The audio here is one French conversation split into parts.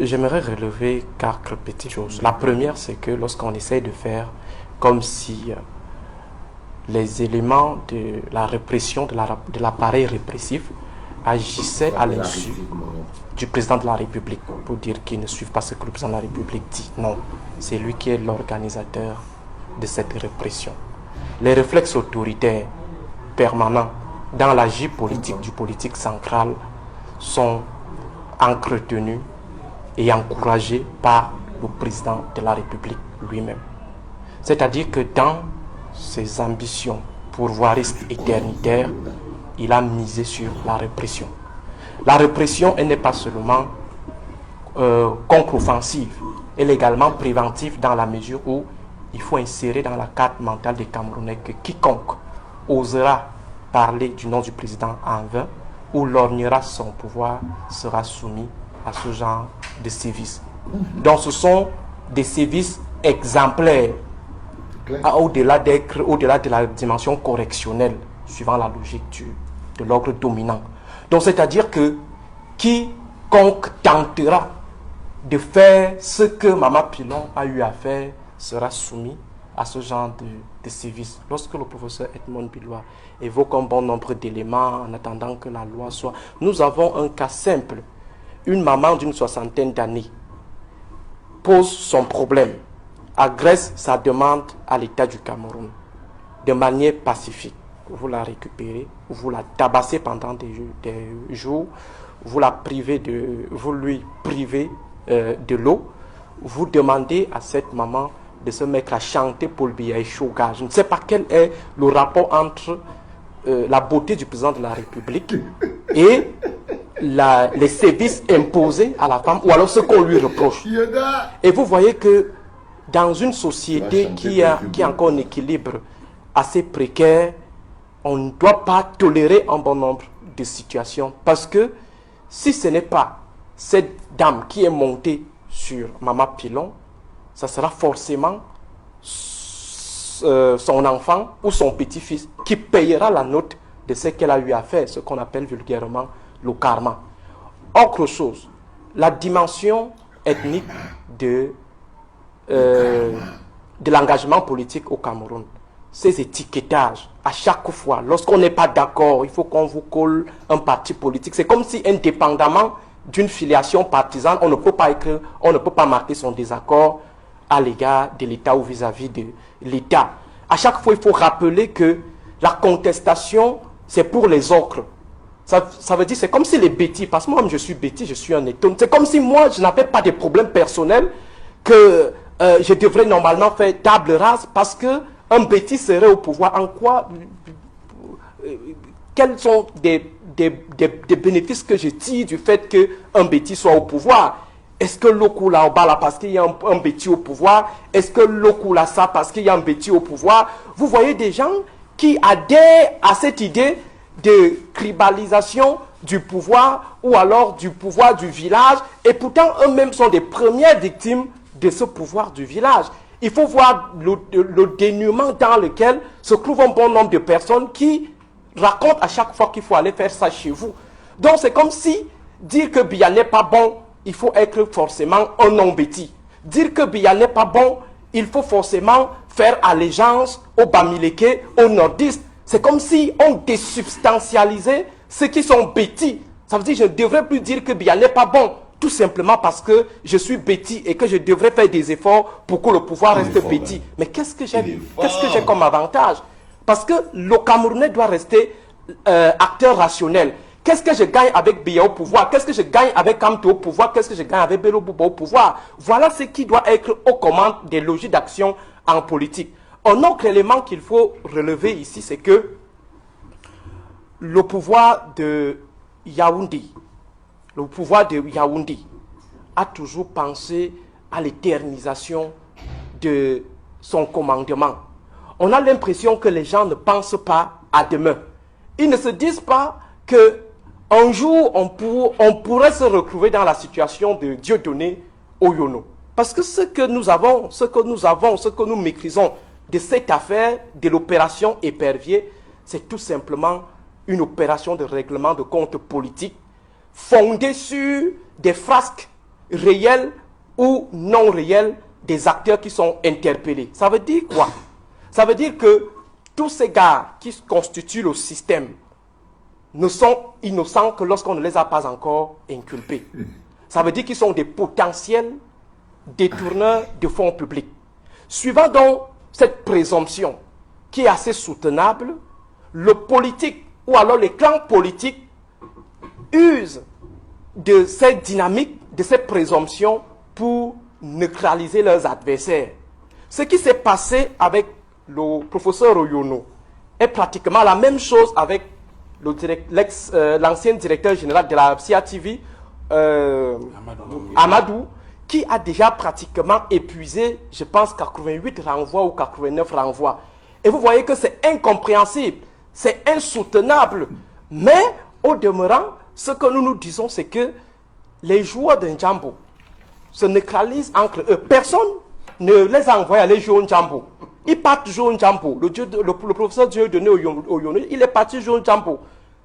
J'aimerais relever quelques petites choses. La première, c'est que lorsqu'on essaie de faire comme si les éléments de la répression, de l'appareil répressif, agissaient à l'insu du président de la République, pour dire qu'ils ne suivent pas ce que le président de la République dit. Non, c'est lui qui est l'organisateur de cette répression. Les réflexes autoritaires permanents dans l'agir politique du politique central sont entretenus et encouragés par le président de la République lui-même. C'est-à-dire que dans ses ambitions pourvoiristes éternitaires, il a misé sur la répression. La répression, elle n'est pas seulement contre-offensive, elle est également préventive dans la mesure où il faut insérer dans la carte mentale des Camerounais que quiconque osera parler du nom du président en vain ou lorgnera son pouvoir sera soumis à ce genre de sévices. Donc ce sont des sévices exemplaires au-delà de la dimension correctionnelle, suivant la logique de l'ordre dominant. Donc c'est-à-dire que quiconque tentera de faire ce que Mama Pilon a eu à faire sera soumis à ce genre de sévices. Lorsque le professeur Edmond Bilois évoque un bon nombre d'éléments en attendant que la loi soit... Nous avons un cas simple. Une maman d'une 60aine d'années pose son problème, agresse sa demande à l'État du Cameroun de manière pacifique. Vous la récupérez, vous la tabassez pendant des jours, vous lui privez de l'eau, vous demandez à cette maman de se mettre à chanter Paul Biya et Shoga. Je ne sais pas quel est le rapport entre la beauté du président de la République et les sévices imposés à la femme, ou alors ce qu'on lui reproche. Et vous voyez que dans une société qui a encore un équilibre assez précaire, on ne doit pas tolérer un bon nombre de situations, parce que si ce n'est pas cette dame qui est montée sur Mama Pilon, ça sera forcément son enfant ou son petit-fils qui payera la note de ce qu'elle a eu à faire, ce qu'on appelle vulgairement le karma. Autre chose, la dimension ethnique de l'engagement politique au Cameroun. Ces étiquetages, à chaque fois, lorsqu'on n'est pas d'accord, il faut qu'on vous colle un parti politique. C'est comme si, indépendamment d'une filiation partisane, on ne peut pas écrire, on ne peut pas marquer son désaccord à l'égard de l'État ou vis-à-vis de l'État. À chaque fois, il faut rappeler que la contestation, c'est pour les autres. Ça veut dire, c'est comme si les bêtis, parce que moi, je suis bêtis, je suis un étonne. C'est comme si moi, je n'avais pas de problème personnel, que je devrais normalement faire table rase, parce que un bêtis serait au pouvoir. En quoi? Quels sont des bénéfices que je tire du fait qu'un bêtis soit au pouvoir? Est-ce que l'eau là au bas là parce qu'il y a un bêtis au pouvoir? Est-ce que l'eau là ça parce qu'il y a un bêtis au pouvoir? Vous voyez des gens qui adhèrent à cette idée de tribalisation du pouvoir ou alors du pouvoir du village, et pourtant eux-mêmes sont des premières victimes de ce pouvoir du village. Il faut voir le dénuement dans lequel se trouve un bon nombre de personnes qui racontent à chaque fois qu'il faut aller faire ça chez vous. Donc c'est comme si dire que Biya n'est pas bon, il faut être forcément un non-bêtis. Dire que Biya n'est pas bon, il faut forcément faire allégeance aux Bamileke, aux nordistes. C'est comme si on désubstantialisait ceux qui sont bêtis. Ça veut dire que je ne devrais plus dire que Biya n'est pas bon, tout simplement parce que je suis bêtis et que je devrais faire des efforts pour que le pouvoir reste bêtis. Mais qu'est-ce que j'ai comme avantage? Parce que le Camerounais doit rester acteur rationnel. Qu'est-ce que je gagne avec Biya au pouvoir? Qu'est-ce que je gagne avec Kamto au pouvoir? Qu'est-ce que je gagne avec Bello Bouba au pouvoir? Voilà ce qui doit être aux commandes des logiques d'action en politique. Un autre élément qu'il faut relever ici, c'est que le pouvoir de Yaoundé, a toujours pensé à l'éternisation de son commandement. On a l'impression que les gens ne pensent pas à demain. Ils ne se disent pas qu'un jour, on pourrait se retrouver dans la situation de Dieudonné Oyono. Parce que ce que nous maîtrisons de cette affaire, de l'opération Épervier, c'est tout simplement une opération de règlement de compte politique fondée sur des frasques réels ou non réels des acteurs qui sont interpellés. Ça veut dire quoi? Ça veut dire que tous ces gars qui constituent le système ne sont innocents que lorsqu'on ne les a pas encore inculpés. Ça veut dire qu'ils sont des potentiels détourneurs de fonds publics. Suivant donc cette présomption qui est assez soutenable, le politique ou alors les clans politiques usent de cette dynamique, de cette présomption pour neutraliser leurs adversaires. Ce qui s'est passé avec le professeur Oyono est pratiquement la même chose avec l'ancien directeur général de la CIATV, Amadou, qui a déjà pratiquement épuisé, je pense, 88 renvois ou 89 renvois. Et vous voyez que c'est incompréhensible, c'est insoutenable. Mais, au demeurant, ce que nous nous disons, c'est que les joueurs d'un Njambo se neutralisent entre eux. Personne ne les a envoyés aller jouer au Njambo. Ils partent jouer au Njambo. Le professeur Dieudonné Oyono, il est parti jouer au Njambo.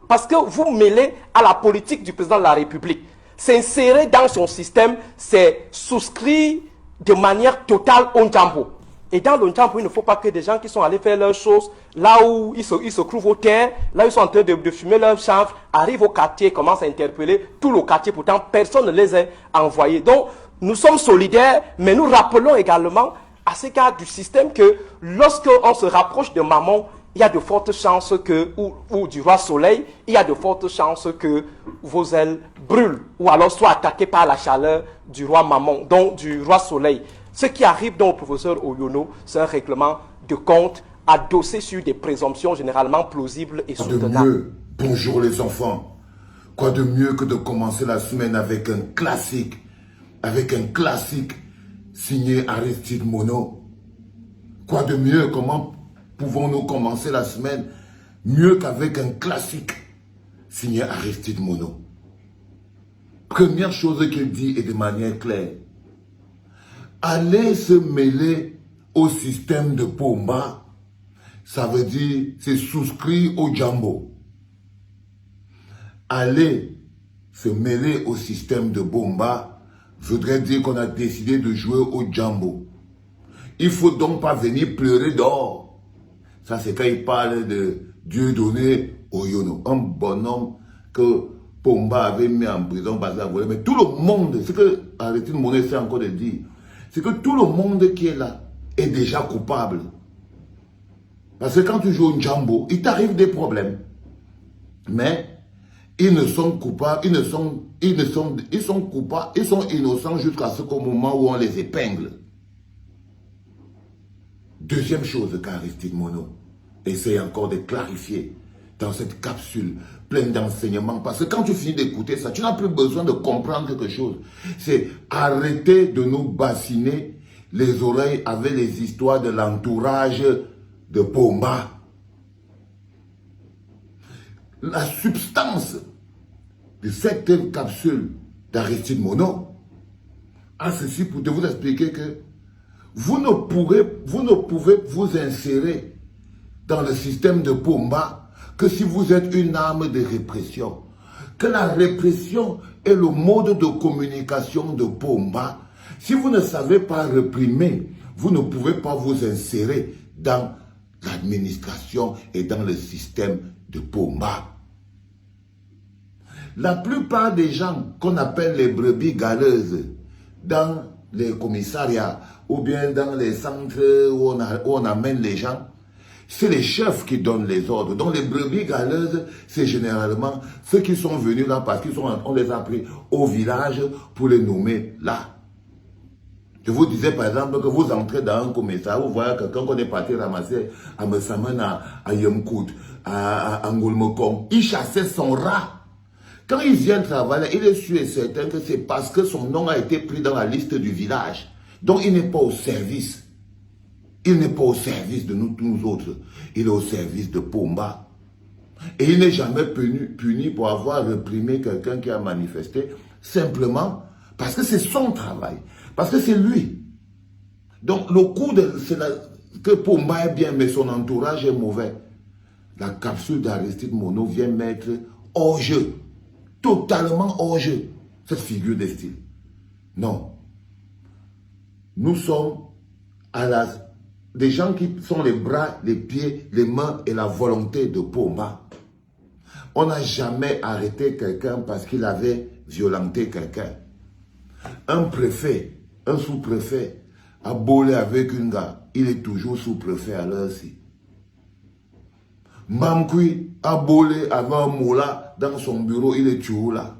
Parce que vous mêlez à la politique du président de la République. S'insérer dans son système, c'est souscrire de manière totale au Njambo. Et dans le Njambo, il ne faut pas que des gens qui sont allés faire leurs choses, là où ils se trouvent au terre, là où ils sont en train de fumer leur chanvre, arrivent au quartier, commencent à interpeller tout le quartier. Pourtant, personne ne les a envoyés. Donc, nous sommes solidaires, mais nous rappelons également à ces gars du système que lorsqu'on se rapproche de Maman, il y a de fortes chances que, ou du roi soleil, il y a de fortes chances que vos ailes brûlent, ou alors soient attaquées par la chaleur du roi Maman, donc du roi soleil. Ce qui arrive donc au professeur Oyono, c'est un règlement de compte adossé sur des présomptions généralement plausibles et soutenables. Quoi de mieux, bonjour les enfants, quoi de mieux que de commencer la semaine avec un classique signé Aristide Mono. Quoi de mieux, comment pouvons-nous commencer la semaine mieux qu'avec un classique signé Aristide Mono? Première chose qu'il dit et de manière claire, aller se mêler au système de Pomba, ça veut dire c'est souscrire au Njambo. Aller se mêler au système de Bomba voudrait dire qu'on a décidé de jouer au Njambo. Il ne faut donc pas venir pleurer d'or. Ça, c'est quand il parle de Dieudonné Oyono, un bonhomme que Pomba avait mis en prison parce qu'il a volé. Mais tout le monde, ce que Aristide Mono essaie encore de dire, c'est que tout le monde qui est là est déjà coupable. Parce que quand tu joues au Njambo, il t'arrive des problèmes. Mais ils ne sont coupables, ils sont coupables, ils sont innocents jusqu'à ce moment où on les épingle. Deuxième chose qu'Aristide Mono essaie encore de clarifier dans cette capsule pleine d'enseignements. Parce que quand tu finis d'écouter ça, tu n'as plus besoin de comprendre quelque chose. C'est arrêter de nous bassiner les oreilles avec les histoires de l'entourage de Pomba. La substance de cette capsule d'Aristide Mono a ceci pour te vous expliquer que vous ne pouvez vous insérer dans le système de Pomba que si vous êtes une arme de répression. Que la répression est le mode de communication de Pomba. Si vous ne savez pas réprimer, vous ne pouvez pas vous insérer dans l'administration et dans le système de Pomba. La plupart des gens qu'on appelle les brebis galeuses dans les commissariats ou bien dans les centres où on amène les gens, c'est les chefs qui donnent les ordres. Donc les brebis galeuses, c'est généralement ceux qui sont venus là parce qu'on les a pris au village pour les nommer là. Je vous disais par exemple que vous entrez dans un commissariat, vous voyez quelqu'un qu'on est parti ramasser à Messamana, à Yemkout, à Angolmokong, il chassait son rat. Quand il vient travailler, il est sûr et certain que c'est parce que son nom a été pris dans la liste du village. Donc il n'est pas au service. Il n'est pas au service de nous autres. Il est au service de Pomba. Et il n'est jamais puni pour avoir réprimé quelqu'un qui a manifesté, simplement parce que c'est son travail. Parce que c'est lui. Donc le coup que Pomba est bien, mais son entourage est mauvais. La capsule d'Aristide Mono vient mettre hors jeu, totalement hors jeu, cette figure de style. Non. Nous sommes des gens qui sont les bras, les pieds, les mains et la volonté de Pomba. On n'a jamais arrêté quelqu'un parce qu'il avait violenté quelqu'un. Un préfet, un sous-préfet, a bolé avec une gars, il est toujours sous-préfet à l'heure-ci. Mamkoui a bolé avec un moula dans son bureau, il est toujours là.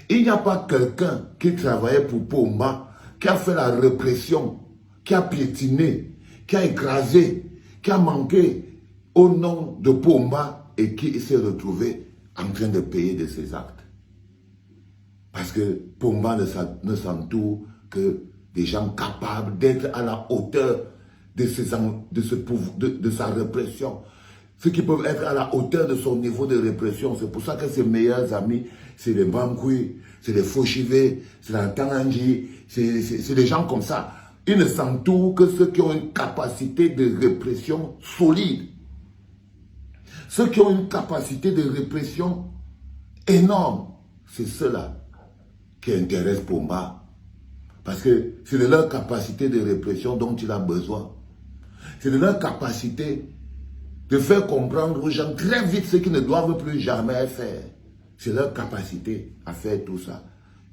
Il n'y a pas quelqu'un qui travaillait pour Pomba, qui a fait la répression, qui a piétiné, qui a écrasé, qui a manqué au nom de Pomba et qui s'est retrouvé en train de payer de ses actes. Parce que Pomba ne s'entoure que des gens capables d'être à la hauteur de sa répression. Ceux qui peuvent être à la hauteur de son niveau de répression. C'est pour ça que ses meilleurs amis, c'est les Bamkoui, c'est les Fauchivé, c'est les Tanganji, c'est des gens comme ça. Ils ne s'entourent que ceux qui ont une capacité de répression solide. Ceux qui ont une capacité de répression énorme, c'est ceux-là qui intéressent Pomba. Parce que c'est de leur capacité de répression dont il a besoin. C'est de leur capacité de faire comprendre aux gens très vite ce qu'ils ne doivent plus jamais faire. C'est leur capacité à faire tout ça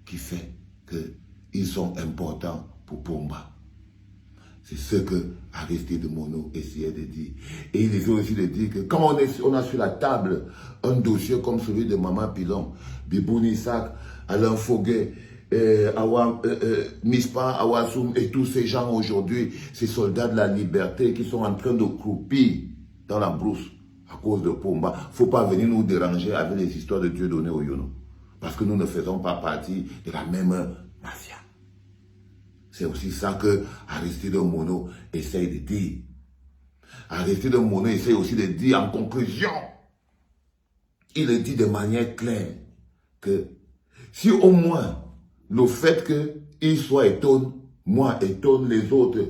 qui fait qu'ils sont importants pour Pomba. C'est ce que Aristide Mono essayait de dire. Et il essayait aussi de dire que quand on a sur la table un dossier comme celui de Maman Pilon, Biboun Isaac, Alain Foguet, Mispa, Awassoum et tous ces gens aujourd'hui, ces soldats de la liberté qui sont en train de croupir dans la brousse à cause de Pomba. Il ne faut pas venir nous déranger avec les histoires de Dieu donné au Yono. Parce que nous ne faisons pas partie de la même mafia. C'est aussi ça que Aristide Mono essaye de dire. Aristide Mono essaye aussi de dire en conclusion. Il le dit de manière claire que si au moins le fait qu'il soit étonné, moi étonne les autres,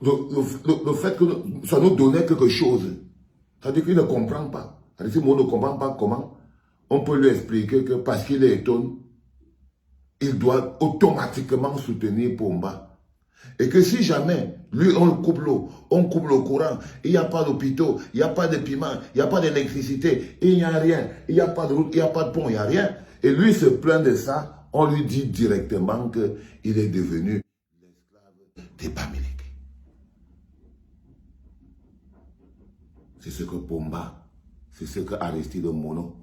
le fait que ça nous donnait quelque chose, c'est-à-dire qu'il ne comprend pas. Aristide Mono ne comprend pas comment on peut lui expliquer que parce qu'il est étonné, il doit automatiquement soutenir Pomba. Et que si jamais, lui, on coupe l'eau, on coupe le courant, il n'y a pas d'hôpitaux, il n'y a pas de piment, il n'y a pas d'électricité, il n'y a rien, il n'y a pas de route, il n'y a pas de pont, il n'y a rien. Et lui se plaint de ça, on lui dit directement qu'il est devenu l'esclave des Bamileke. C'est ce que Pomba, c'est ce que Aristide Mono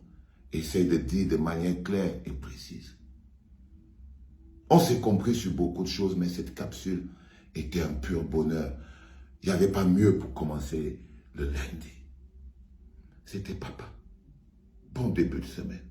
essaie de dire de manière claire et précise. On s'est compris sur beaucoup de choses, mais cette capsule était un pur bonheur. Il n'y avait pas mieux pour commencer le lundi. C'était papa. Bon début de semaine.